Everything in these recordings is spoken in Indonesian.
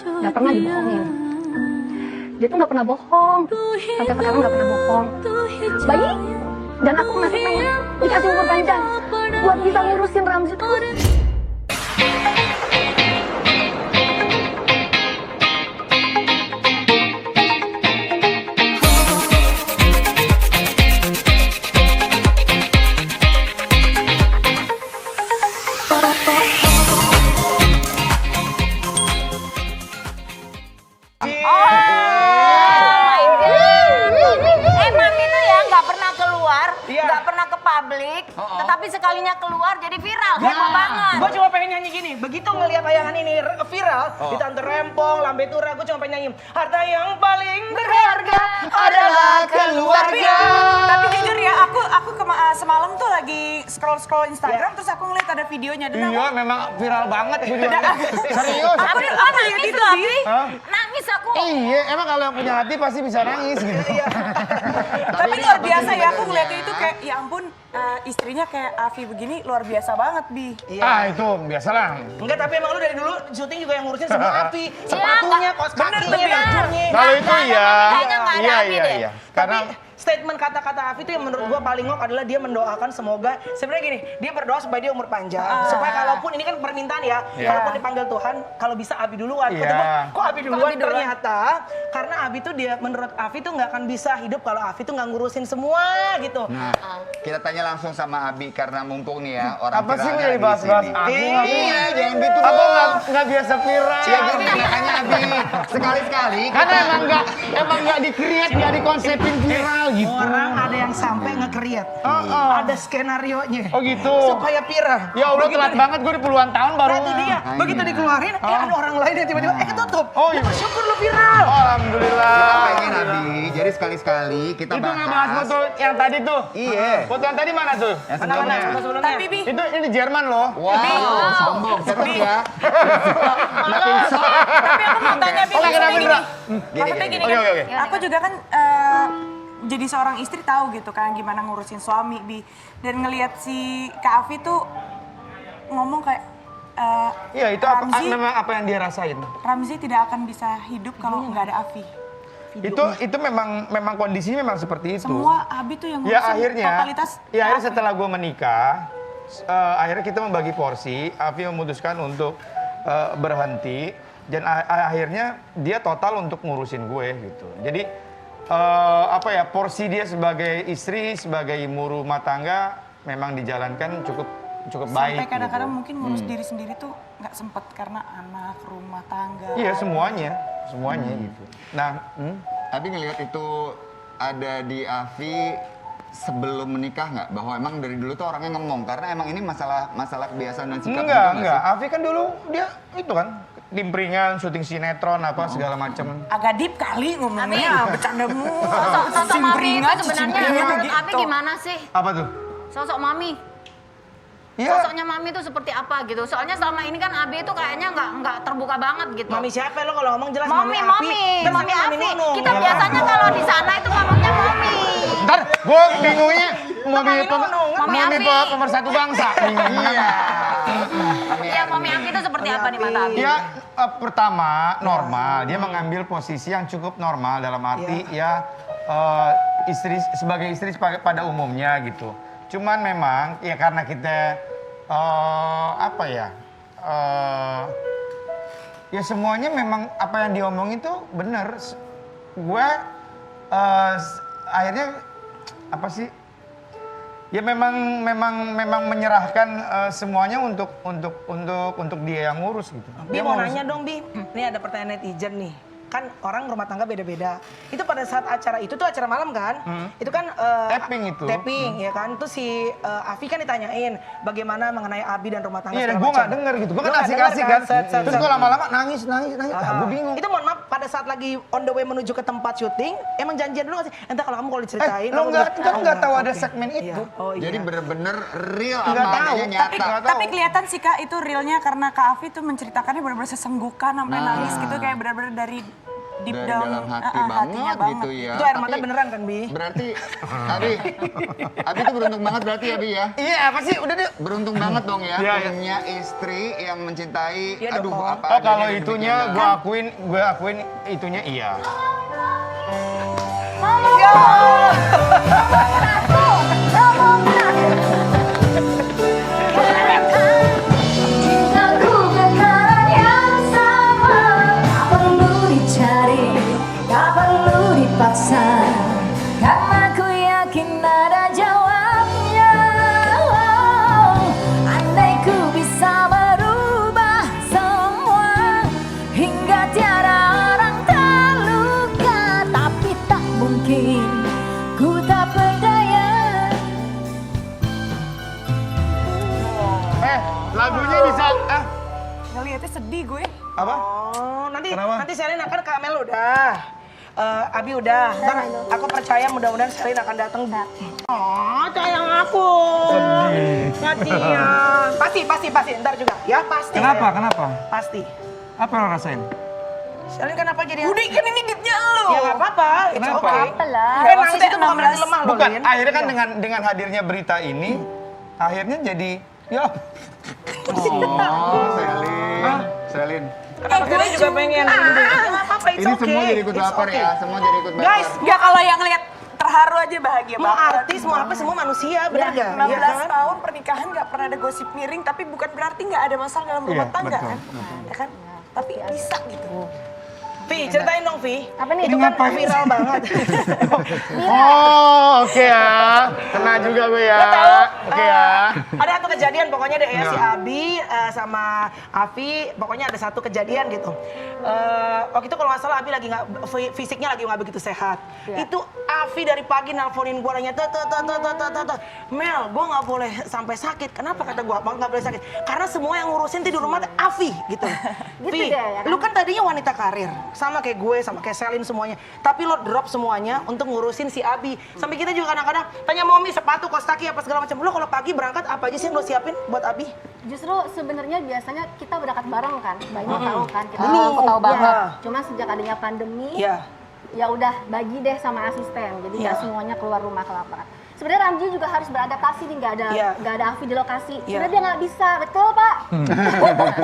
nggak pernah dibohongin. Dia tuh nggak pernah bohong, sampai sekarang nggak pernah bohong. Bayi dan aku masih pengen dikasih umur panjang buat bisa ngurusin Ramzi terus. Tetapi sekalinya keluar jadi viral, heboh banget. Gue cuma pengen nyanyi gini, begitu ngelihat tayangan ini viral, di Tante Rempong, Lambe Tura, gue cuma pengen nyanyi, harta yang paling berharga adalah keluarga. Tapi jujur ya, aku semalam tuh lagi scroll Instagram, terus aku ngeliat ada videonya. Iya, memang viral banget gue juga. Serius. Aku nangis itu, loh, Abi. Abi. Nangis aku. Iya, emang kalau yang punya hati pasti bisa nangis gitu. Tapi luar biasa ya, aku ngeliatnya itu kayak, ya ampun, istrinya kayak Afi begini luar biasa banget, Bi. Ah, itu biasalah. Enggak, tapi emang lu dari dulu syuting juga yang ngurusin semua Api, sepatunya, kaos kakinya, bajunya. Kalau itu iya. Kayaknya nggak ada Afi deh. Iya. Karena Statement kata-kata Afi itu yang menurut gua paling ngok adalah dia mendoakan semoga sebenarnya gini, dia berdoa supaya dia umur panjang, supaya kalaupun ini kan permintaan ya, kalaupun dipanggil Tuhan, kalau bisa Abi duluan. Kok Abi duluan? Ternyata karena Abi tuh dia menurut Afi tuh nggak akan bisa hidup kalau Afi tuh nggak ngurusin semua gitu. Nah, kita tanya langsung sama Abi karena mumpung nih ya orang apa sih viralnya gue jadi ada di bahas-bahas sini. aku? Iya, jangan gitu Aku dong. nggak biasa viral. Iya, gitu makanya Abi sekali-sekali Karena emang nggak di-create, nggak dikonsepin viral gitu. Orang ada yang sampai nge-create, ada skenario-nya. Oh gitu. Supaya viral. Ya Allah, telat banget gue di puluhan tahun baru. Nah itu dia, begitu dikeluarin, ada orang lain yang tiba-tiba, ketutup. Oh iya. Syukur lu viral. Alhamdulillah. kita pengen Abi. Jadi sekali-sekali kita Itu nggak bahas foto yang tadi tuh. Iya. Foto yang tadi mana tuh? Yang Mana sebelumnya. foto sebelumnya? Tapi Bi, Itu ini Jerman loh. Wow, sombong terus ya. Makin sok. tapi aku mau tanya Bi, Oke, maksudnya kenapa, gini. Indra? Maksudnya gini Oke, kan, oke. aku juga kan jadi seorang istri tahu gitu kan gimana ngurusin suami, Bi. Dan ngelihat si Kak Afi tuh ngomong kayak, Iya, itu memang apa yang dia rasain. Ramzi tidak akan bisa hidup kalau nggak ada Afi. Itu memang kondisinya memang seperti itu. Semua Abi tuh yang Ya ngurusin akhirnya, totalitas. akhirnya setelah gue menikah, akhirnya kita membagi porsi. Afi memutuskan untuk berhenti dan akhirnya dia total untuk ngurusin gue gitu. Jadi porsi dia sebagai istri, sebagai ibu rumah tangga memang dijalankan cukup baik. Sampai kadang-kadang gitu. mungkin ngurus diri sendiri tuh nggak sempet karena anak, rumah tangga. Iya semuanya gitu. Nah, Abi ngelihat itu ada di Afi sebelum menikah nggak? Bahwa emang dari dulu tuh orangnya ngomong karena emang ini masalah kebiasaan dan sikap gitu nggak enggak. sih? Afi kan dulu dia itu kan timpringan, syuting sinetron apa segala macem. Agak deep kali ngomongnya, bercandamu. Sosok Mami itu sebenarnya simpringan menurut gitu. Abi gimana sih? Apa tuh? Sosok Mami. Iya. Sosoknya Mami itu seperti apa gitu. Soalnya selama ini kan Abi itu kayaknya nggak terbuka banget gitu. Mami siapa lo kalau ngomong jelas Mami Api. Mami Afi. Nunung. Kita biasanya kalau di sana itu ngomongnya Mami. Ntar gue bingungnya Mami Mami Afi. pemersatu bangsa. Bingungnya. Iya, Mami Afi itu seperti apa di mata Abi? Dia pertama normal, dia mengambil posisi yang cukup normal dalam arti istri sebagai istri pada umumnya gitu. Cuman memang ya karena kita ya semuanya memang apa yang diomongin tuh bener. Gue akhirnya apa sih? Ya memang menyerahkan semuanya untuk dia yang ngurus gitu. Bi Dia mau ngurus. nanya dong Bi, ini ada pertanyaan netizen nih. Kan orang rumah tangga beda-beda. Itu pada saat acara itu tuh acara malam kan? Itu kan Tapping itu. Tapping ya kan? Terus si Afi kan ditanyain bagaimana mengenai Abi dan rumah tangga Iya, dan segala gue nggak macam. denger gitu. Gue Lu kan nggak denger asik-asik kan. Set. Terus gue lama-lama nangis. Gue bingung. Itu mohon maaf pada saat lagi on the way menuju ke tempat syuting, emang janjian dulu nggak sih? Entah kalau kamu kalau diceritain. Lo kamu nggak tahu ada Oke. segmen Iya. itu. Oh iya. Jadi bener-bener real Nggak apa tahu. adanya nyata. Tapi kelihatan sih Kak itu realnya karena Kak Afi tuh menceritakannya benar-benar sesenggukan sampai nangis gitu kayak benar-benar dari deep dari down, dalam hati hatinya banget gitu ya. Itu air mata Tapi beneran kan, Bi? berarti Abi tuh beruntung banget berarti ya Bi ya. Iya, apa sih? Udah deh. Beruntung banget dong ya, Iya, iya. punya istri yang mencintai. Iya Aduh, dong. apa Oh, adanya kalau dan itunya demikian. gue akuin itunya iya. Cintaku kekal yang sama, tak perlu dicari, tak perlu dipaksa, karena ku yakin ada jawabnya. Andai ku bisa berubah semua, hingga tiada orang terluka, tapi tak mungkin, ku tak berdaya. Lagunya bisa Ngeliatnya sedih gue. apa? Oh, Kenapa? nanti Selin akan ke Amel udah. Abi udah. Ntar aku percaya mudah-mudahan Selin akan datang. Oh, sayang aku. Sedih. Pasti. Ntar juga. Ya, pasti. Kenapa? sayang. Kenapa? Pasti. Apa yang lo rasain? Selin kenapa jadi... Udah kan ini deepnya lu. Ya nggak apa-apa. It's Kenapa? okay. Apalah. Nangis itu bukan berarti lemah loh, Bukan, Lin. akhirnya kan Iya. dengan hadirnya berita ini, akhirnya jadi ya Oh, Selin. Kenapa Selin juga pengen? Nggak apa-apa, it's Ini okay. semua jadi ikut It's lapar okay. ya, semua jadi ikut lapar. Guys, Enggak, kalau yang ngeliat terharu aja bahagia mau banget. artis, mau apa, semua manusia, bener gak? 16 tahun pernikahan nggak pernah ada gosip miring, tapi bukan berarti nggak ada masalah dalam rumah Iya, tangga betul, kan? Ya kan? Tapi bisa gitu. Vi, ceritain dong, Vi. Apa nih? Itu kan viral banget. Oh, oke ya. Kena juga gue ya. Lo tahu, Oke ya. ada satu kejadian pokoknya deh ya, Ya. si Abi sama Afi, pokoknya ada satu kejadian gitu. Waktu itu kalau nggak salah Abi lagi nggak, fisiknya lagi nggak begitu sehat. Itu Afi dari pagi nelponin gue nanya, tuh, Mel, gue nggak boleh sampai sakit. Kenapa kata gue, nggak boleh sakit? Karena semua yang ngurusin di rumah Afi gitu. Gitu Vi, deh, ya kan? lu kan tadinya wanita karir, sama kayak gue, sama kayak Selin semuanya. Tapi lo drop semuanya untuk ngurusin si Abi. Sampai kita juga kadang-kadang tanya Momi sepatu, kos kaki apa segala macam. Lo kalau pagi berangkat apa aja sih yang lo siapin buat Abi? Justru sebenarnya biasanya kita berangkat bareng kan, Mbak Ino tahu kan, kita Dulu, tahu banget. iya. Cuma sejak adanya pandemi, Iya. ya udah bagi deh sama asisten, jadi nggak Iya. semuanya keluar rumah kelaparan. Sebenarnya Ramji juga harus beradaptasi nih, nggak Iya. ada Afi di lokasi. Iya. Sebenarnya dia nggak bisa, betul Pak?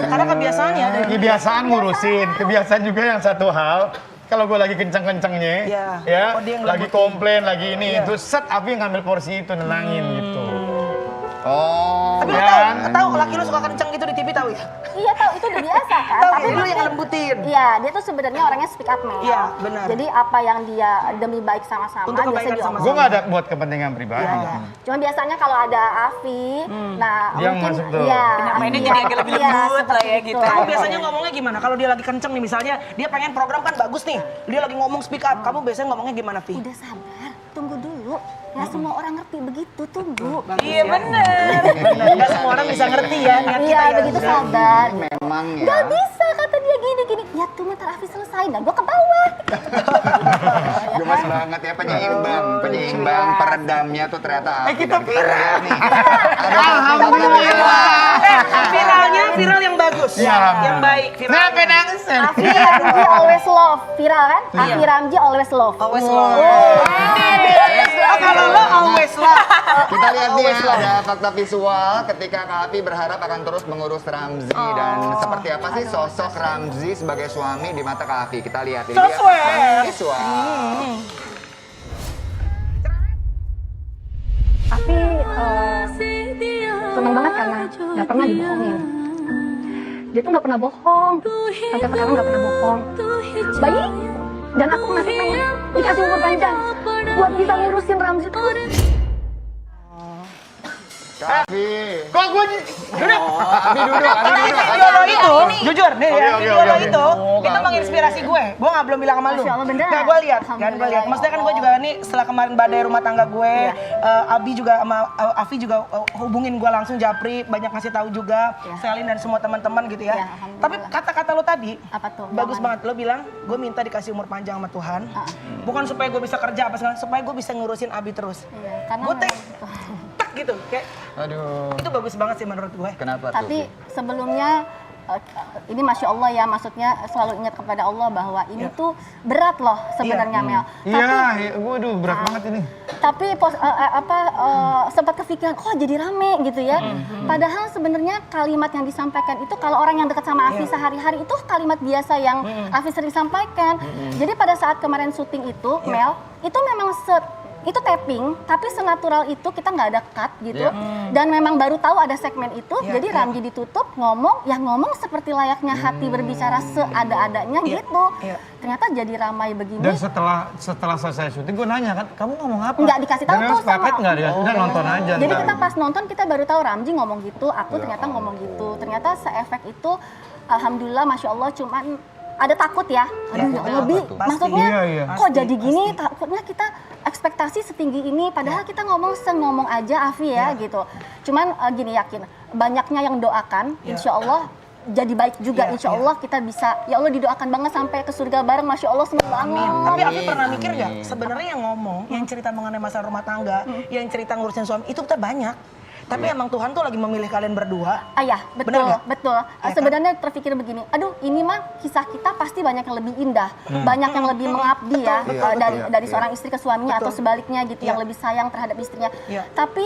Karena kebiasaan ya. Kebiasaan ngurusin, kebiasaan juga yang satu hal. Kalau gue lagi kenceng-kencengnya, Iya. ya, Oh, dia yang lagi ngelembutin. komplain, lagi ini, Iya. itu set Abi ngambil porsi itu, nenangin gitu. Oh, Tapi lo Kan? tahu laki lo suka kenceng gitu di TV tahu ya? Iya tahu, itu udah biasa kan. Tahu Tapi ya, lo yang mungkin- ngelembutin. Iya, dia tuh sebenarnya orangnya speak up man. Iya, benar. Jadi apa yang dia demi baik sama-sama, Untuk kebaikan biasanya sama-sama. Gue nggak ada buat kepentingan pribadi. Iya. Cuma biasanya kalau ada Afi, nah Dia mungkin masuk tuh. iya, Penyampaiannya iya, jadi agak lebih iya, lembut lah seperti ya itu. gitu. Kamu biasanya ngomongnya gimana? Kalau dia lagi kenceng nih misalnya, dia pengen program kan bagus nih. Dia lagi ngomong speak up, kamu biasanya ngomongnya gimana, Vi? Udah sabar, tunggu dulu. Ya semua orang ngerti begitu, tunggu. Iya bener. Nggak semua orang bisa ngerti ya niat kita Iya, ya. begitu sabar. memang Gak ya. bisa kata dia gini. Ya tuh bentar Afi selesai, dan gua ke bawah. Gemes banget ya penyeimbang, peredamnya tuh ternyata Afi kita dan viral nih. Alhamdulillah. Viralnya viral yang bagus. Iya, Yang baik. Viral. Kenapa nangis? Afi Ramji always love, viral kan? Afi Ramji always love. Always love. Oh, kalau lo always love. Kita lihat nih ya, ada fakta visual ketika Kak Afi berharap akan terus mengurus Ramzi dan seperti apa sih sosok Ramzi sebagai suami di mata Kak Afi. Kita lihat ini So dia sweet. fakta visual. Afi seneng banget karena gak pernah dibohongin. Dia tuh gak pernah bohong, sampai sekarang gak pernah bohong. Bayi, dan aku masih pengen dikasih umur panjang buat bisa ngurusin Ramzi terus. Kak Afi. Kok gue Abi duduk, Abi duduk. Video lo itu, jujur nih ya, Oke, video oke, lo oke. itu Kak Afi. menginspirasi gue. Gue nggak belum bilang sama lu. Masya Allah, bener. Nggak, gue lihat, kan gue Alhamdulillah, lihat. ya Maksudnya kan gue Allah. juga nih setelah kemarin badai rumah tangga gue, Abi juga sama Afi juga hubungin gue langsung Japri, banyak ngasih tahu juga, Selin dan semua teman-teman gitu ya. Ya, alhamdulillah. Tapi kata-kata lo tadi, Apa tuh? bagus Yang banget. Lo bilang, gue minta dikasih umur panjang sama Tuhan, bukan supaya gue bisa kerja apa segala, supaya gue bisa ngurusin Abi terus. Iya, karena Gue tek, memang- tak gitu, kayak Aduh. itu bagus banget sih menurut gue. Kenapa tuh? Tapi sebelumnya ini Masya Allah ya, maksudnya selalu ingat kepada Allah bahwa ini tuh berat loh sebenarnya Mel. Iya, waduh berat banget ini. Tapi sempat kepikiran, kok jadi rame gitu ya. Padahal sebenarnya kalimat yang disampaikan itu kalau orang yang dekat sama Afi sehari-hari itu kalimat biasa yang Afi sering sampaikan. Jadi pada saat kemarin syuting itu, Mel, itu memang itu tapping, tapi senatural itu kita nggak ada cut gitu. Dan memang baru tahu ada segmen itu, jadi Ramji ditutup ngomong seperti layaknya hati berbicara seada-adanya gitu. Ternyata jadi ramai begini. Dan setelah selesai syuting gue nanya kan, kamu ngomong apa? Nggak dikasih tahu tuh sama. Nggak dikasih, udah nonton aja. Jadi kita pas nonton kita baru tahu Ramji ngomong gitu, aku ternyata ngomong gitu. Ternyata seefek itu, alhamdulillah, Masya Allah, cuman ada takut ya, lebih maksudnya kok jadi gini, takutnya kita ekspektasi setinggi ini, padahal kita ngomong aja Afi ya gitu. Cuman gini, yakin banyaknya yang doakan, insya Allah jadi baik juga, insya Allah kita bisa, ya Allah didoakan banget sampai ke surga bareng, Masya Allah seneng banget. Tapi Afi pernah mikir nggak, sebenarnya yang ngomong, yang cerita mengenai masalah rumah tangga, yang cerita ngurusin suami, itu kita banyak. Tapi emang Tuhan tuh lagi memilih kalian berdua. Ya, betul. Sebenarnya terpikir begini, aduh ini mah kisah kita pasti banyak yang lebih indah, banyak yang lebih mengabdi ya, dari seorang istri ke suaminya atau sebaliknya gitu, yang lebih sayang terhadap istrinya. Tapi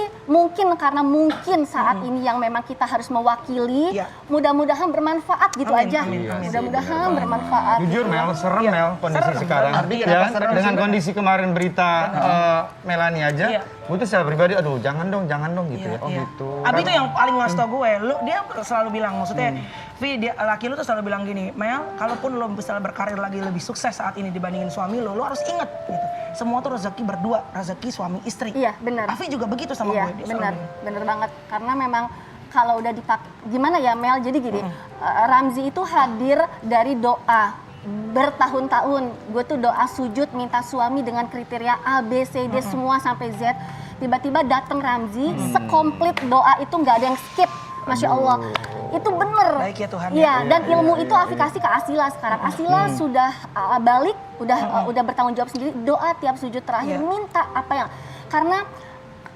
karena mungkin saat ini yang memang kita harus mewakili, mudah-mudahan bermanfaat gitu aja. Mudah-mudahan bermanfaat. Jujur Mel, serem Mel kondisi sekarang. Ya, dengan kondisi kemarin berita Melanie aja, gue tuh secara pribadi, aduh jangan dong gitu ya. Gitu. Abi tuh yang paling ngasih tau gue, dia selalu bilang, maksudnya laki lu tuh selalu bilang gini, Mel, kalaupun lo bisa berkarir lagi lebih sukses saat ini dibandingin suami lo harus inget gitu. Semua tuh rezeki berdua, rezeki suami istri. Iya, benar. Afi juga begitu sama gue. Iya, benar banget. Karena memang kalau udah dipakai, gimana ya Mel, jadi gini, Ramzi itu hadir dari doa bertahun-tahun. Gue tuh doa sujud minta suami dengan kriteria A, B, C, D semua sampai Z. Tiba-tiba datang Ramzi, sekomplit doa itu nggak ada yang skip, Masya Allah. Itu bener. Baik ya Tuhan. Iya, dan ilmu itu Afi kasih ke Asila sekarang. Asila sudah balik, udah bertanggung jawab sendiri. Doa tiap sujud terakhir minta apa yang, karena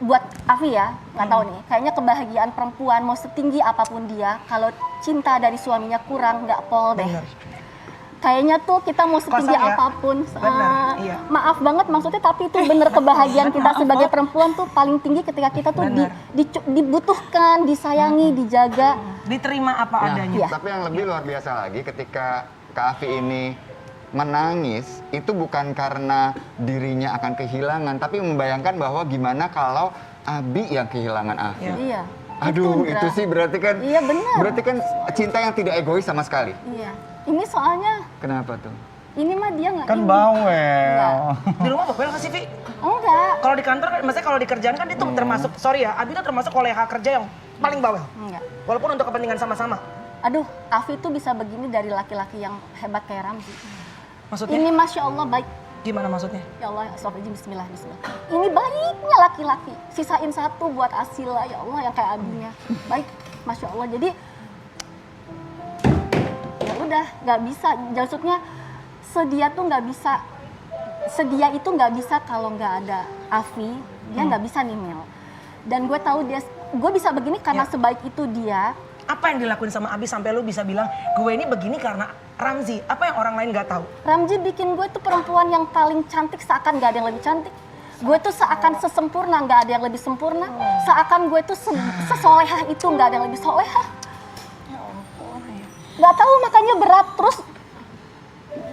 buat Afi ya, nggak tahu nih, kayaknya kebahagiaan perempuan mau setinggi apapun dia, kalau cinta dari suaminya kurang nggak pol deh. Kayaknya tuh kita mau setinggi apapun, maaf banget maksudnya, tapi itu bener kebahagiaan kita sebagai perempuan tuh paling tinggi ketika kita tuh dibutuhkan, disayangi, dijaga, diterima apa adanya. Tapi yang lebih luar biasa lagi ketika Kak Afi ini menangis, itu bukan karena dirinya akan kehilangan, tapi membayangkan bahwa gimana kalau Abi yang kehilangan Afi. Iya. Aduh, itu sih berarti kan, berarti kan cinta yang tidak egois sama sekali. Iya. Ini soalnya. Kenapa tuh? Ini mah dia nggak. Kan bawel. Di rumah bawel nggak sih, Vi? Enggak. Kalau di kantor, maksudnya kalau di kerjaan kan itu termasuk, sorry ya, Abi itu termasuk koleha kerja yang paling bawel. Enggak. Walaupun untuk kepentingan sama-sama. Aduh, Afi tuh bisa begini dari laki-laki yang hebat kayak Ramzi. Maksudnya? Ini Masya Allah baik. Gimana maksudnya? Ya Allah, bismillah. Ini baiknya laki-laki. Sisain satu buat Asila, ya Allah, yang kayak abinya. Baik, Masya Allah. Jadi ya udah, nggak bisa. Maksudnya sedia itu nggak bisa kalau nggak ada Afi. Dia nggak bisa nih Mel. Dan gue tahu gue bisa begini karena sebaik itu dia. Apa yang dilakuin sama Abi sampai lu bisa bilang gue ini begini karena Ramzi? Apa yang orang lain nggak tahu? Ramzi bikin gue tuh perempuan yang paling cantik, seakan nggak ada yang lebih cantik. Gue tuh seakan sesempurna, nggak ada yang lebih sempurna. Seakan gue tuh sesolehah itu, nggak ada yang lebih solehah. Nggak tahu, makanya berat. Terus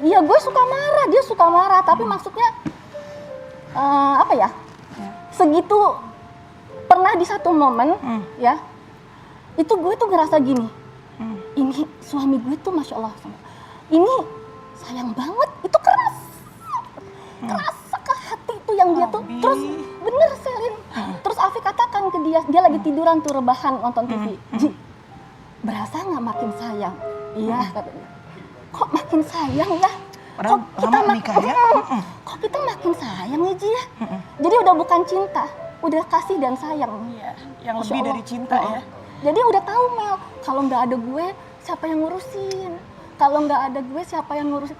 ya gue suka marah, dia suka marah, tapi maksudnya apa ya, segitu. Pernah di satu momen ya, itu gue tuh ngerasa gini, ini suami gue tuh Masya Allah, ini sayang banget, itu keras ke hati itu yang dia tuh. Terus bener Selin, terus Afi katakan ke dia lagi tiduran tuh rebahan nonton TV, Ji, berasa nggak makin sayang? Iya katanya. Kok makin sayang ya? Kok kita makin sayang ya Ji ya? Jadi udah bukan cinta, udah kasih dan sayang. Iya, yang lebih dari cinta ya. Jadi udah tahu Mel, kalau nggak ada gue siapa yang ngurusin? Kalau nggak ada gue siapa yang ngurusin?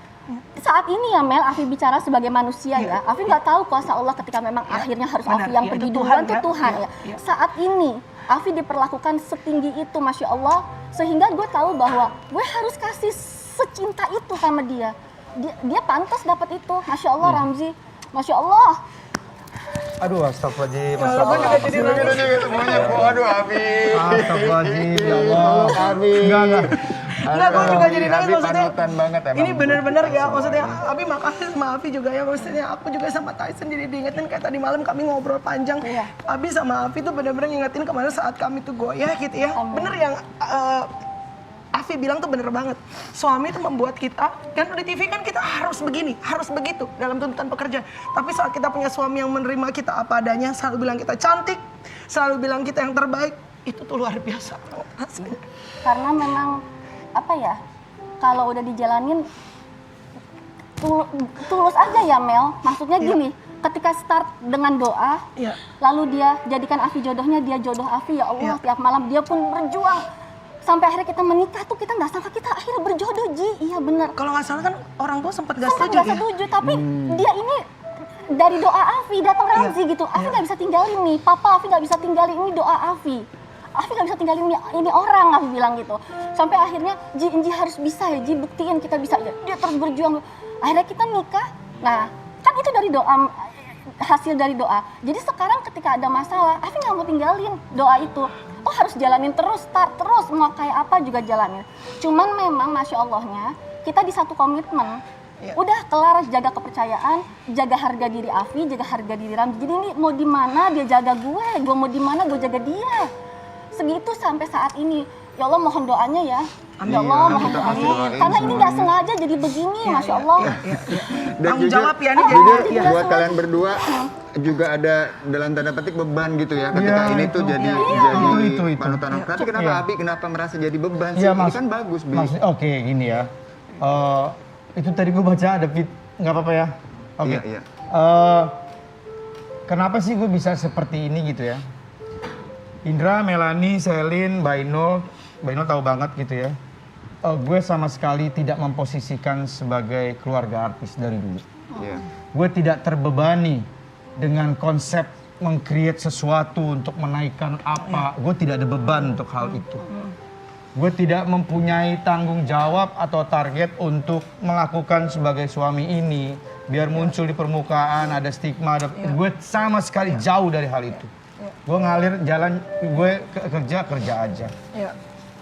Saat ini ya Mel, Afi bicara sebagai manusia ya. Afi nggak tahu kuasa Allah ketika memang akhirnya harus Afi yang pergi duluan tuh Tuhan ya. Saat ini Afi diperlakukan setinggi itu, Masya Allah. Sehingga gue tahu bahwa gue harus kasih secinta itu sama dia. Dia pantas dapat itu. Masya Allah Ramzi, Masya Allah. Aduh, astagfirullahaladzim. Gue juga jadi nangis. Semuanya, waduh Abi. Astagfirullahaladzim, ya Allah. Abi. Enggak. Enggak, gue juga jadi nangis Abi maksudnya. panutan banget emang. Ini bener-bener ya, maksudnya Abi makasih sama Abi juga ya, maksudnya aku juga sama Tyson jadi diingetin kayak tadi malam kami ngobrol panjang. Iya. Abi sama Abi tuh bener-bener ngingetin kemana saat kami tuh goyah gitu ya. Bener yang Afi bilang tuh bener banget. Suami itu membuat kita, kan di TV kan kita harus begini, harus begitu dalam tuntutan pekerjaan. Tapi saat kita punya suami yang menerima kita apa adanya, selalu bilang kita cantik, selalu bilang kita yang terbaik, itu tuh luar biasa. Asli. Karena memang apa ya, kalau udah dijalanin tulus aja ya Mel. Maksudnya gini, ketika start dengan doa, Iya. lalu dia jadikan Afi jodohnya, dia jodoh Afi, ya Allah. Iya. Tiap malam dia pun berjuang sampai akhirnya kita menikah tuh, kita nggak sangka kita akhirnya berjodoh, Ji. Iya benar. Kalau nggak salah kan orang tua sempat gak Sempat setuju nggak ya. setuju, tapi dia ini dari doa Afi datang Ramzi gitu. Afi nggak bisa tinggalin nih, Papa Afi nggak bisa tinggalin, ini doa Afi. Afi nggak bisa tinggalin ini orang, Afi bilang gitu. Sampai akhirnya Ji harus bisa ya, Ji buktiin kita bisa ya. Dia terus berjuang. Akhirnya kita nikah. Nah, kan itu dari doa, hasil dari doa. Jadi sekarang ketika ada masalah, Afi nggak mau tinggalin doa itu. Oh harus jalanin terus, start terus, mau kayak apa juga jalanin. Cuman memang Masya Allahnya, kita di satu komitmen. Udah kelar jaga kepercayaan, jaga harga diri Afi, jaga harga diri Ramzi. Jadi ini mau di mana dia jaga gue mau di mana gue jaga dia. Segitu sampai saat ini. Ya Allah mohon doanya ya. Ya Allah mohon doanya. Karena ini nggak sengaja jadi begini, Masya Allah. Dan Tanggung jawab ya nih jujur jadi. jadi buat langsung kalian berdua juga ada dalam tanda petik beban gitu ya ketika Iya, ini tuh itu. jadi Itu. panutan. Tapi kenapa Iya. Abi kenapa merasa jadi beban sih? Iya, Ini kan bagus, Bi. Maksudnya oke gini ya. Itu tadi gue baca ada fit, nggak apa-apa ya. Oke. Iya. Kenapa sih gue bisa seperti ini gitu ya? Indra, Melani, Selin, Bainul tahu banget gitu ya. Gue sama sekali tidak memposisikan sebagai keluarga artis dari dulu. Iya. Gue tidak terbebani dengan konsep meng-create sesuatu untuk menaikkan apa. Gue tidak ada beban untuk hal itu. Gue tidak mempunyai tanggung jawab atau target untuk melakukan sebagai suami ini. Biar muncul di permukaan, ada stigma. Gue sama sekali jauh dari hal itu. Gue ngalir jalan, gue kerja aja.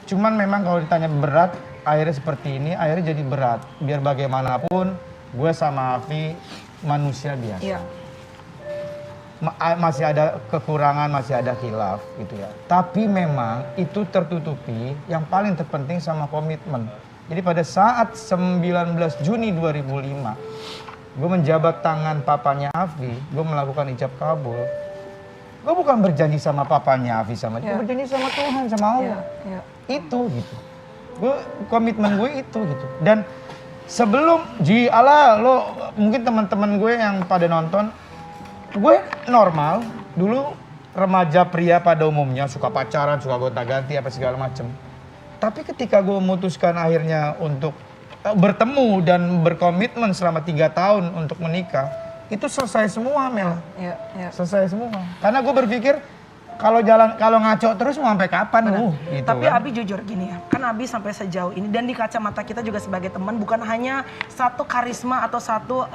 Cuman memang kalau ditanya berat, akhirnya seperti ini, akhirnya jadi berat. Biar bagaimanapun, gue sama Afi manusia biasa. Iya. Masih ada kekurangan, masih ada khilaf gitu ya. Tapi memang itu tertutupi yang paling terpenting sama komitmen. Jadi pada saat 19 Juni 2005, gue menjabat tangan papanya Afi, gue melakukan ijab kabul. Gue bukan berjanji sama papanya Afi sama dia, berjanji sama Tuhan, sama Allah. Itu gitu. Komitmen gue itu gitu. Dan sebelum lo mungkin teman-teman gue yang pada nonton, gue normal dulu remaja pria pada umumnya suka pacaran, suka gonta-ganti apa segala macem. Tapi ketika gue memutuskan akhirnya untuk bertemu dan berkomitmen selama 3 tahun untuk menikah, itu selesai semua Mel. Selesai semua. Karena gue berpikir kalau ngaco terus mau sampai kapan gitu. Tapi kan. Abi jujur gini ya, kan Abi sampai sejauh ini dan di kacamata kita juga sebagai teman bukan hanya satu karisma atau satu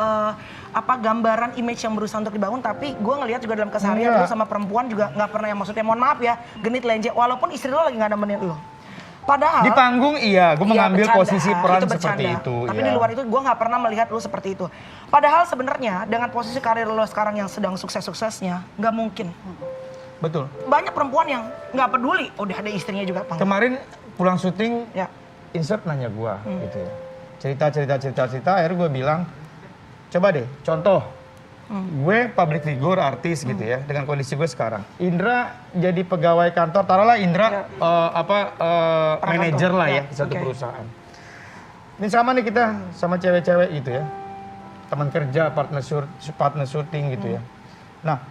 gambaran image yang berusaha untuk dibangun, tapi gue ngelihat juga dalam keseharian lu sama perempuan juga nggak pernah yang maksudnya mohon maaf ya genit lenje walaupun istri lo lagi nggak nemenin lo. Padahal Di panggung iya, gue mengambil bercanda, posisi peran itu seperti bercanda. itu. Tapi iya. di luar itu gue nggak pernah melihat lu seperti itu. Padahal sebenarnya dengan posisi karir lo sekarang yang sedang sukses-suksesnya nggak mungkin. Betul. Banyak perempuan yang nggak peduli, udah ada istrinya juga apa. Kemarin pulang syuting, Ya. insert nanya gue gitu ya. Cerita, akhirnya gue bilang, coba deh contoh. Gue public figure, artis gitu ya, dengan kondisi gue sekarang. Indra jadi pegawai kantor, taruhlah Indra manajer lah ya di satu perusahaan. Ini sama nih kita sama cewek-cewek gitu ya, teman kerja, partner syuting gitu ya. Nah,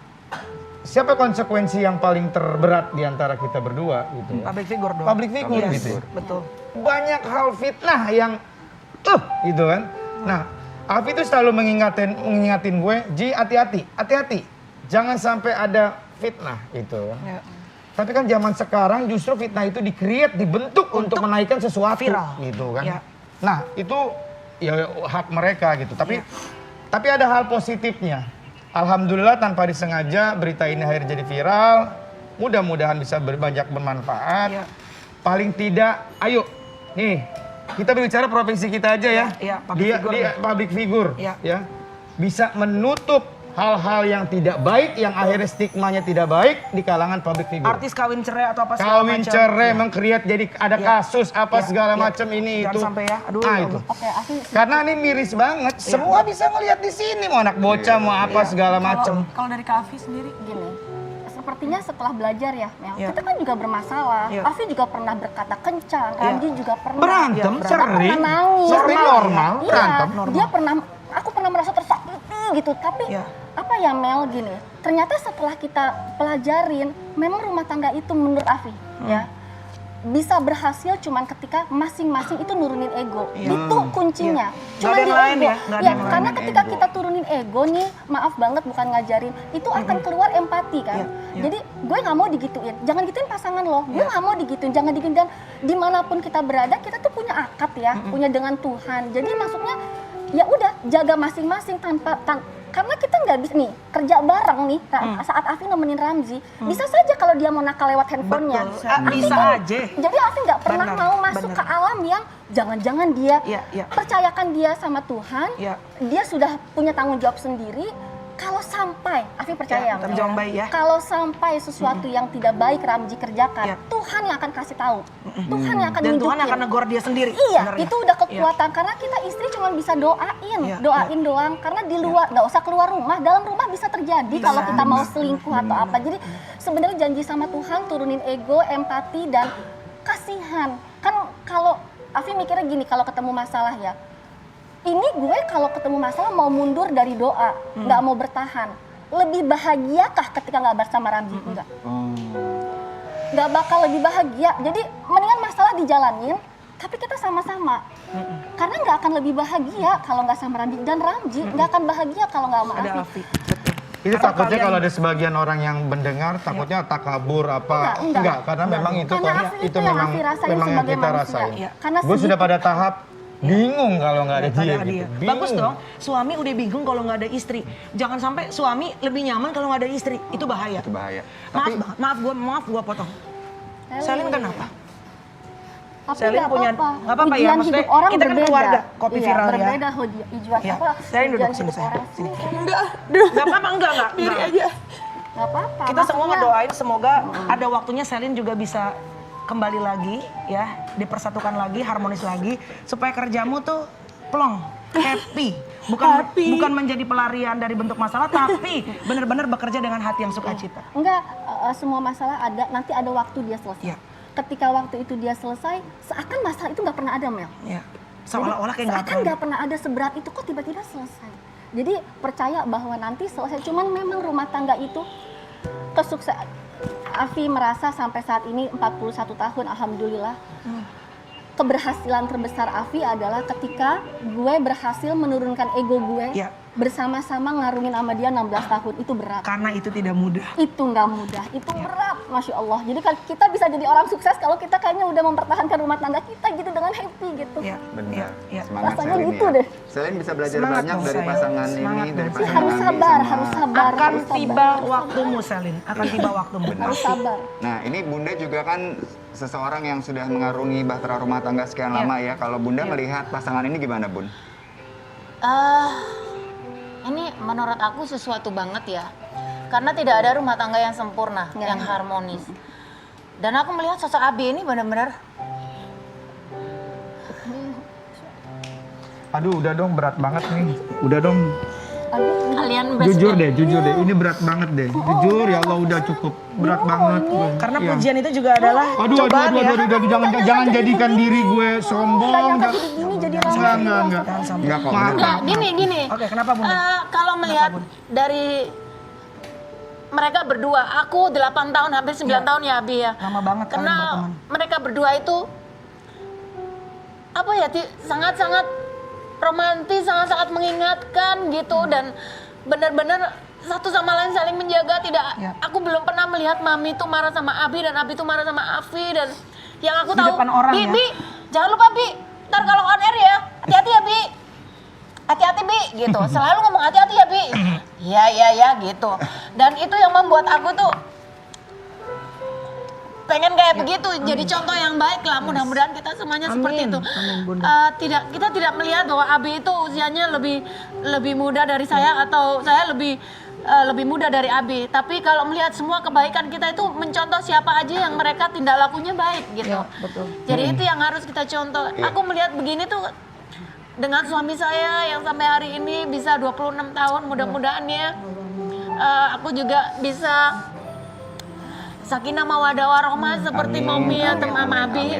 siapa konsekuensi yang paling terberat di antara kita berdua gitu ya? Public figure dong. Public figure Yes, gitu ya. Betul. Banyak hal fitnah yang gitu kan. Nah, Afi itu selalu mengingatin gue, Ji hati-hati. Jangan sampai ada fitnah gitu. Tapi kan zaman sekarang justru fitnah itu dibentuk untuk menaikkan sesuatu viral. gitu kan. Iya. Nah, itu ya hak mereka gitu. Tapi ada hal positifnya. Alhamdulillah tanpa disengaja berita ini akhirnya jadi viral. Mudah-mudahan bisa banyak bermanfaat. Iya. Paling tidak, ayo nih kita berbicara provinsi kita aja ya. Iya, public figure. Iya. Ya, bisa menutup hal-hal yang tidak baik, yang akhirnya stigmanya tidak baik di kalangan public figure. Artis kawin cerai atau apa segala Kawin macam. cerai meng-create jadi ada kasus apa Iya, segala iya. macam ini Jangan itu. sampai ya. Aduh, Nah, ya itu. Allah. Oke, Afi. Karena ini miris banget. Semua bisa ngelihat di sini mau anak bocah mau apa segala macam. Kalau dari Kak Afi sendiri, Gini, sepertinya setelah belajar ya, Mel, Iya. kita kan juga bermasalah. Iya. Afi juga pernah berkata kencang, Ramji juga pernah. Berantem Iya, sering. Pernah nangis. Sering normal Iya, berantem. dia pernah, aku pernah merasa tersakiti gitu. Tapi Iya. apa ya Mel gini, ternyata setelah kita pelajarin, memang rumah tangga itu menurut Afi ya bisa berhasil cuman ketika masing-masing itu nurunin ego. Itu kuncinya. Iya. Cuman Nggak ada yang di lain ego. ya, nggak ada Ya, yang lain. karena ketika kita turunin ego nih, maaf banget bukan ngajarin, itu akan keluar empati kan. Iya, iya. Jadi gue nggak mau digituin, jangan gituin pasangan lo. Gue nggak mau digituin, jangan digituin. Dan dimanapun kita berada, kita tuh punya akad ya, punya dengan Tuhan. Jadi maksudnya ya udah jaga masing-masing karena kita nggak bisa nih kerja bareng nih saat Afi nemenin Ramzi, bisa saja kalau dia mau nakal lewat handphonenya. Betul, Afi bisa kan- aja. Jadi Afi nggak pernah Benar, mau masuk benar. ke alam yang jangan-jangan dia Iya, iya. percayakan dia sama Tuhan, Iya. dia sudah punya tanggung jawab sendiri. Kalau sampai, Afi percaya Ya, terjawab baik ya. kalau sampai sesuatu yang tidak baik Ramji kerjakan, Iya. Tuhan yang akan kasih tahu, Tuhan yang akan Dan Tuhan nunjukin. akan negor dia sendiri. Iya, Benar ya? itu udah kekuatan karena kita istri cuma bisa doain, Iya, doain doang. Karena di luar nggak usah keluar rumah, dalam rumah bisa terjadi kalau kita mau selingkuh atau apa. Jadi sebenarnya janji sama Tuhan turunin ego, empati dan kasihan. Kan kalau Afi mikirnya gini, kalau ketemu masalah ya, ini gue kalau ketemu masalah mau mundur dari doa, nggak mau bertahan. Lebih bahagiakah ketika nggak bersama Ramji? Enggak. Nggak bakal lebih bahagia. Jadi mendingan masalah dijalanin, tapi kita sama-sama. Karena nggak akan lebih bahagia kalau nggak sama Ramji. Dan Ramji nggak akan bahagia kalau nggak sama Ada Afi. Afi. Betul. Itu Karena takutnya kalian- kalau ada sebagian orang yang mendengar takutnya takabur apa Enggak. karena memang itu Karena kok Afi itu yang memang Afi rasain memang yang sebagai kita manusia. rasain. Iya. Karena Gue sudah pada tahap bingung kalau nggak ada dia Ada gitu. dia. Bingung. Bagus dong, suami udah bingung kalau nggak ada istri. Jangan sampai suami lebih nyaman kalau nggak ada istri. Itu bahaya. Itu bahaya. Maaf Tapi banget, maaf gua potong. Selin kenapa? Tapi Selin nggak punya- apa-apa. nggak apa-apa ya, Ujian maksudnya hidup orang kita kan berbeda. keluarga, kopi Iya, viral ya. berbeda ujian Iya. apa? Selin duduk ujian sini, hidup saya. orang. Sini. enggak, Nggak apa-apa, enggak. aja. Nggak apa-apa. Kita semua maksudnya- ngedoain semoga ada waktunya Selin juga bisa kembali lagi ya, dipersatukan lagi, harmonis lagi supaya kerjamu tuh plong, happy. Bukan menjadi pelarian dari bentuk masalah tapi benar-benar bekerja dengan hati yang sukacita. Enggak, semua masalah ada, nanti ada waktu dia selesai. Iya. Ketika waktu itu dia selesai, seakan masalah itu nggak pernah ada, Mel. Ya. Seolah-olah kayak nggak Seakan nggak pernah ada seberat itu, kok tiba-tiba selesai. Jadi percaya bahwa nanti selesai, cuman memang rumah tangga itu kesuksesan. Afi merasa sampai saat ini 41 tahun, Alhamdulillah. Keberhasilan terbesar Afi adalah ketika gue berhasil menurunkan ego gue, Iya. bersama-sama ngarungin sama dia 16 tahun, itu berat. Karena itu tidak mudah. Itu nggak mudah, itu berat, Masya Allah. Jadi kan kita bisa jadi orang sukses kalau kita kayaknya udah mempertahankan rumah tangga kita gitu dengan happy gitu. Ya, benar. ya. Semangat Rasanya Selin gitu ya. deh. Selin bisa belajar Semangat banyak dong, dari sayang. pasangan Semangat ini, dari dong. pasangan Harus Abi sabar, sama- harus sabar. Akan harus sabar. tiba waktumu, Selin. Akan tiba waktumu. Harus sabar. Nah, ini Bunda juga kan seseorang yang sudah mengarungi bahtera rumah tangga sekian Iya. lama ya. Kalau Bunda Iya. melihat pasangan ini gimana, Bun? Ini menurut aku sesuatu banget ya. Karena tidak ada rumah tangga yang sempurna, Nggak yang ada. harmonis. Dan aku melihat sosok Abi ini benar-benar Aduh, udah dong berat banget nih. Udah dong. kalian best Jujur friend. deh. Ini berat banget deh. Jujur ya Allah udah cukup. Berat banget. Karena Iya. pujian itu juga adalah Aduh, cobaan ya. jangan jadikan diri gue sombong. Yang Jangan- tadi begini jadi Enggak. Jangan sampai. Enggak kok. Maaf. Bunda. Nah, gini. Oke, kenapa Bunda? Kalau melihat dari mereka berdua, aku 8 tahun, hampir 9 tahun ya Abi ya. Lama banget kalian Karena berteman. mereka berdua itu apa ya, sangat-sangat romantis, sangat-sangat mengingatkan gitu dan benar-benar satu sama lain saling menjaga. Tidak, Ya. aku belum pernah melihat Mami tuh marah sama Abi dan Abi tuh marah sama Afi. Dan yang aku Di tahu, depan orang Bi, ya. Bi, jangan lupa Bi, ntar kalau on air ya, hati-hati ya Bi, hati-hati Bi, gitu. Selalu ngomong hati-hati ya Bi. Ya gitu. Dan itu yang membuat aku tuh pengen kayak begitu, jadi contoh yang baik lah. Mudah-mudahan kita semuanya seperti itu. Kita tidak melihat bahwa Abi itu usianya lebih muda dari saya atau saya lebih muda dari Abi. Tapi kalau melihat semua kebaikan kita itu mencontoh siapa aja yang mereka tindak lakunya baik gitu. betul. Jadi itu yang harus kita contoh. Aku melihat begini tuh dengan suami saya yang sampai hari ini bisa 26 tahun, mudah-mudahan ya. Aku juga bisa sakinah mawaddah warahmah seperti Mami atau Mama Abi.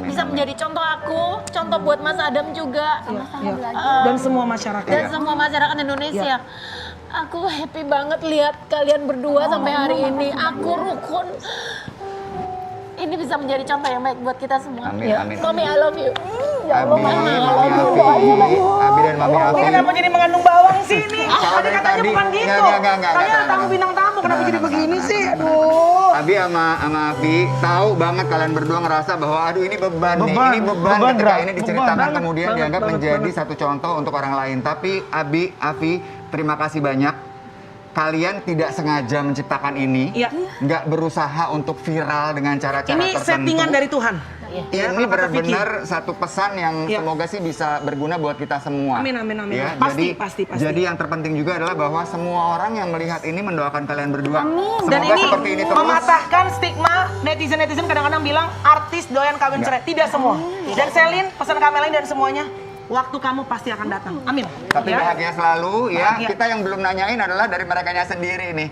Bisa menjadi contoh aku, contoh buat Mas Adam juga. Dan semua masyarakat. Dan semua masyarakat Indonesia. Aku happy banget lihat kalian berdua sampai hari ini. Aku rukun. Ini bisa menjadi contoh yang baik buat kita semua. Amin. Mami, I love you. Ya Abi, Allah, Mami, I love Mami you. Afi, Abi dan Mami Afi. Ini kenapa jadi mengandung bawang sih ini? Kalau Tadi dari katanya tadi, bukan gitu. enggak, Kalian enggak. tamu bintang tamu, kenapa Enggak, jadi enggak, begini enggak, sih? enggak. Aduh. Abi sama Afi tahu banget kalian berdua ngerasa bahwa aduh ini beban nih, ini beban ketika berat, ini diceritakan beban, kemudian banget, dianggap banget, menjadi banget. satu contoh untuk orang lain. Tapi Abi, Afi, terima kasih banyak. Kalian tidak sengaja menciptakan ini, Iya. nggak berusaha untuk viral dengan cara-cara Ini tertentu. settingan dari Tuhan. Ini kalau kata Vicky. benar-benar satu pesan yang Iya. semoga sih bisa berguna buat kita semua. Amin. Ya, Pasti, jadi, pasti. Jadi yang terpenting juga adalah bahwa semua orang yang melihat ini mendoakan kalian berdua. Semoga Dan ini seperti ini terus. mematahkan stigma netizen kadang-kadang bilang artis doyan kawin cerai. Tidak semua. Dan Selin, pesan kami lain dan semuanya, waktu kamu pasti akan datang. Amin. Tapi Ya. bahagia selalu ya. Bahagia. Kita yang belum nanyain adalah dari merekanya sendiri nih.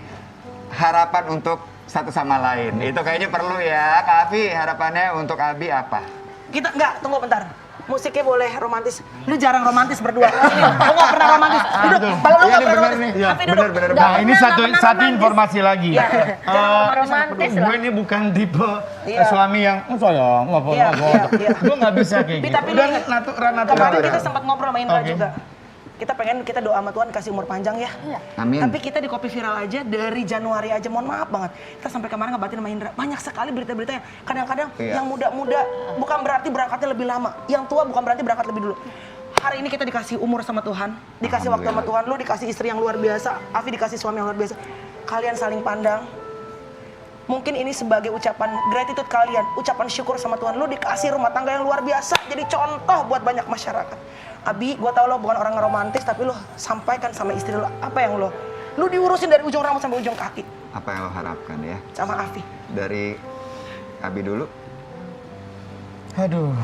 Harapan untuk satu sama lain. Itu kayaknya perlu ya. Kak Afi, harapannya untuk Abi apa? Kita enggak, tunggu bentar. Musiknya boleh romantis. Lu jarang romantis berdua. Lu enggak pernah romantis. Duduk. Kalau lu Iya enggak nih, pernah bener romantis. nih. Afi duduk. Bener. Nggak Nah, ini pernah, satu nggak pernah romantis. informasi lagi. Iya. Romantis lah. Gue ini bukan tipe Iya. suami yang sayang ngobrol. Iya. Gue nggak bisa kayak Bi, gitu. tapi Udah lu ingat, natural. Kemarin kita sempat ngobrol sama Indra Oke. juga. Kita doa sama Tuhan kasih umur panjang ya. Amin. Tapi kita di Kopi Viral aja dari Januari aja, mohon maaf banget. Kita sampai kemarin ngebatin sama Indra. Banyak sekali berita-berita yang kadang-kadang Iya. yang muda-muda bukan berarti berangkatnya lebih lama. Yang tua bukan berarti berangkat lebih dulu. Hari ini kita dikasih umur sama Tuhan, dikasih waktu sama Tuhan. Lu dikasih istri yang luar biasa, Afi dikasih suami yang luar biasa. Kalian saling pandang. Mungkin ini sebagai ucapan gratitude kalian, ucapan syukur sama Tuhan. Lu dikasih rumah tangga yang luar biasa, jadi contoh buat banyak masyarakat. Abi, gua tau lo bukan orang romantis, tapi lo sampaikan sama istri lo apa yang lo diurusin dari ujung rambut sampai ujung kaki Apa yang lo harapkan ya? sama Afi. Dari Abi dulu. Aduh.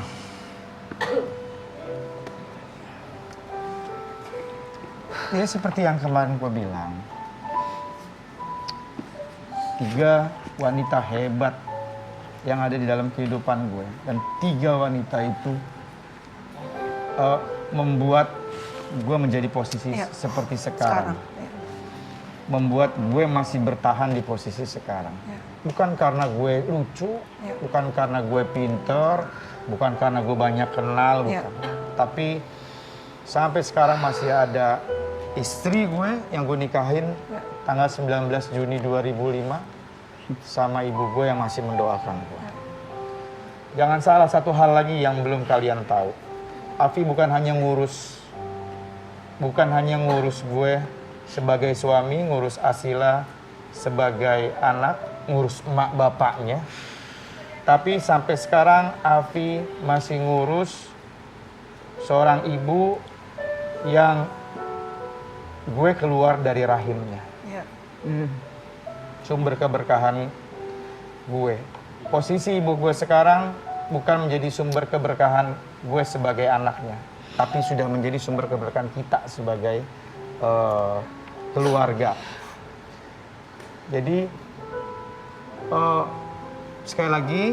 Ya seperti yang kemarin gue bilang. 3 wanita hebat yang ada di dalam kehidupan gue. Dan 3 wanita itu membuat gue menjadi posisi Iya. seperti sekarang. Iya. Membuat gue masih bertahan di posisi sekarang. Bukan karena gue lucu, bukan karena gue pinter, bukan karena gue banyak kenal, Iya. bukan. Tapi sampai sekarang masih ada istri gue yang gue nikahin tanggal 19 Juni 2005 sama ibu gue yang masih mendoakan gue. Jangan salah, satu hal lagi yang belum kalian tahu. Afi bukan hanya ngurus gue sebagai suami, ngurus Asila sebagai anak, ngurus emak bapaknya. Tapi sampai sekarang Afi masih ngurus seorang ibu yang gue keluar dari rahimnya. Iya. Sumber keberkahan gue. Posisi ibu gue sekarang bukan menjadi sumber keberkahan gue sebagai anaknya, tapi sudah menjadi sumber keberkahan kita sebagai keluarga. Jadi sekali lagi,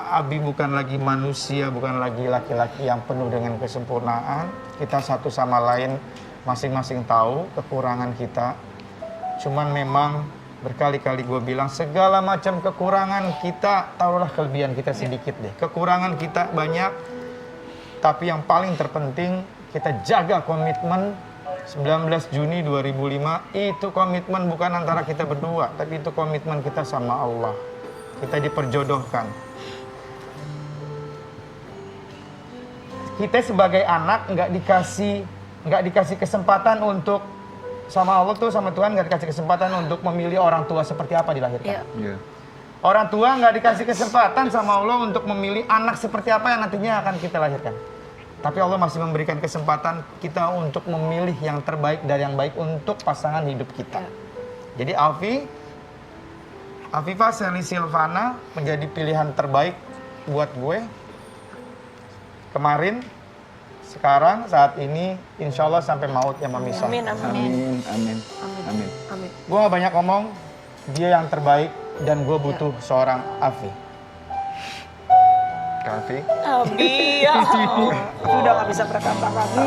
Abi bukan lagi manusia, bukan lagi laki-laki yang penuh dengan kesempurnaan. Kita satu sama lain masing-masing tahu kekurangan kita. Cuman memang berkali-kali gue bilang segala macam kekurangan kita, taruhlah kelebihan kita sedikit deh. Kekurangan kita banyak, tapi yang paling terpenting kita jaga komitmen 19 Juni 2005 itu komitmen bukan antara kita berdua, tapi itu komitmen kita sama Allah. Kita diperjodohkan. Kita sebagai anak nggak dikasih kesempatan untuk sama Allah tuh, sama Tuhan nggak dikasih kesempatan untuk memilih orang tua seperti apa dilahirkan. Iya. Orang tua nggak dikasih kesempatan sama Allah untuk memilih anak seperti apa yang nantinya akan kita lahirkan. Tapi Allah masih memberikan kesempatan kita untuk memilih yang terbaik dari yang baik untuk pasangan hidup kita. Jadi Afifah Sely Silvana menjadi pilihan terbaik buat gue. Kemarin, sekarang, saat ini, insya Allah sampai maut yang memisah. Amin, amin. Amin, amin, amin. Amin. Gue gak banyak ngomong, dia yang terbaik dan gue butuh seorang Afi. Kak Afi, Abi, ya Allah. Sudah nggak bisa berkata-kata.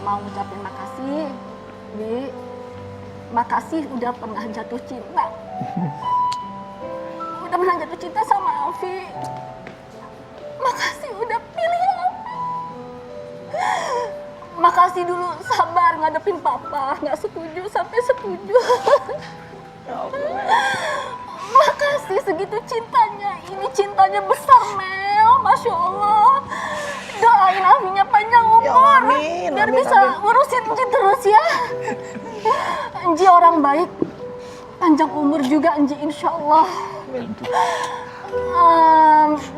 Mau ucapin makasih, Bi. Makasih udah pernah jatuh cinta. Udah pernah jatuh cinta sama Afi. Makasih udah pilih Afi. Makasih dulu sabar ngadepin papa, nggak setuju sampai setuju. Makasih segitu cintanya, ini cintanya besar Mel, Masya Allah. Doain Afinya panjang umur, Ya, amin, biar amin, bisa amin. ngurusin Enji terus ya. Enji orang baik, panjang umur juga Enji insya Allah.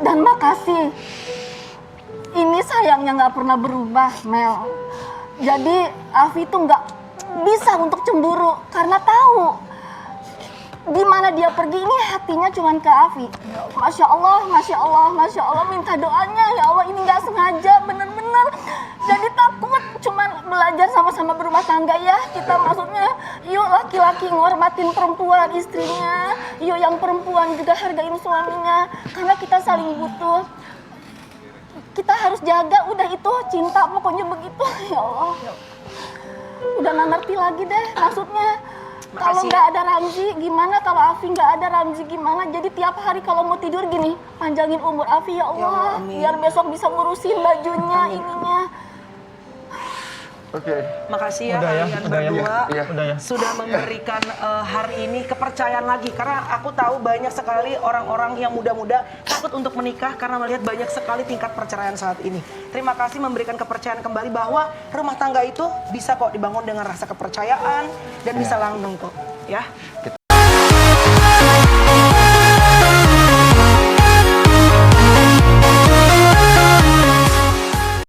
Dan makasih, ini sayangnya nggak pernah berubah Mel. Jadi Afi tuh nggak bisa untuk cemburu karena tahu di mana dia pergi ini hatinya cuman ke Afi. Masya Allah, Masya Allah, Masya Allah, minta doanya ya Allah, ini nggak sengaja bener-bener. Jadi takut cuman belajar sama-sama berumah tangga ya kita, maksudnya yuk laki-laki ngormatin perempuan istrinya, yuk yang perempuan juga hargain suaminya karena kita saling butuh. Kita harus jaga, udah itu cinta pokoknya begitu ya Allah. Udah nggak ngerti lagi deh maksudnya. Kalau nggak ada Ramzi gimana, kalau Afi nggak ada Ramzi gimana. Jadi tiap hari kalau mau tidur gini, panjangin umur Afi ya Allah, biar besok bisa ngurusin bajunya, ininya. oke. Makasih ya Udah ya, kalian udah ya. berdua Iya. Udah ya. sudah memberikan hari ini kepercayaan lagi, karena aku tahu banyak sekali orang-orang yang muda-muda takut untuk menikah karena melihat banyak sekali tingkat perceraian saat ini. Terima kasih memberikan kepercayaan kembali bahwa rumah tangga itu bisa kok dibangun dengan rasa kepercayaan dan bisa langgeng kok ya.